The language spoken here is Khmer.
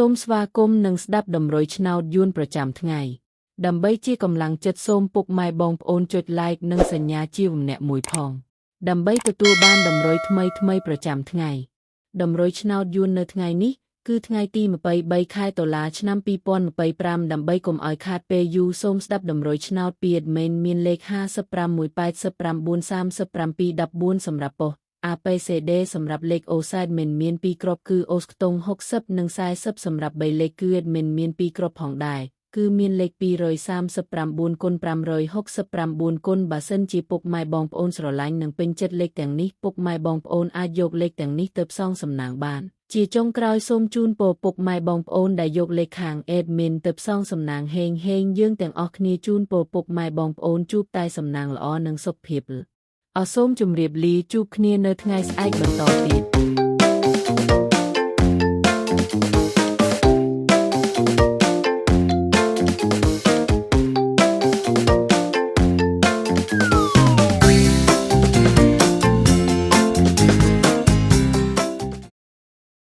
សូមស្វាគមន៍និងស្ដាប់ដំរុយឆ្នោតយួនប្រចាំថ្ងៃដើម្បីជាកម្លាំងចិត្តសូមពុកម៉ែបងប្អូនចុច like និងសញ្ញាជាវម្នាក់មួយផងដើម្បីទទួលបានដំរុយថ្មីប្រចាំថ្ងៃដំរុយឆ្នោតយួននៅថ្ងៃនេះគឺថ្ងៃទី23ខែតុលាឆ្នាំ2025ដើម្បីកុំឲ្យខាតពេលយូរសូមស្ដាប់ដំរុយឆ្នោតពី admin មានលេខ5518937214សម្រាប់ប៉ុស្តិ៍ ABCD សម្រាប់លេខ OSIDE មាន2គ្រាប់គឺ OS ខ្ទង់60និង40សម្រាប់3លេខគឺ admin មាន2គ្រាប់ផងដែរគឺមានលេខ239គុណ569គុណបើសិនជាពុកម៉ែបងប្អូនស្រឡាញ់និងពេញចិត្តលេខទាំងនេះពុកម៉ែបងប្អូនអាចយកលេខទាំងនេះទៅផ្សងសំណាងបានជាចុងក្រោយសូមជូនពរពុកម៉ែបងប្អូនដែលយកលេខខាង admin ទៅផ្សងសំណាងហេងយើងទាំងអស់គ្នាជូនពរពុកម៉ែបងប្អូនជួបតែសំណាងល្អនិងសុខភាពអសូមជម្រាបលាជួបគ្នានៅថ្ងៃស្អែកបន្តទៀត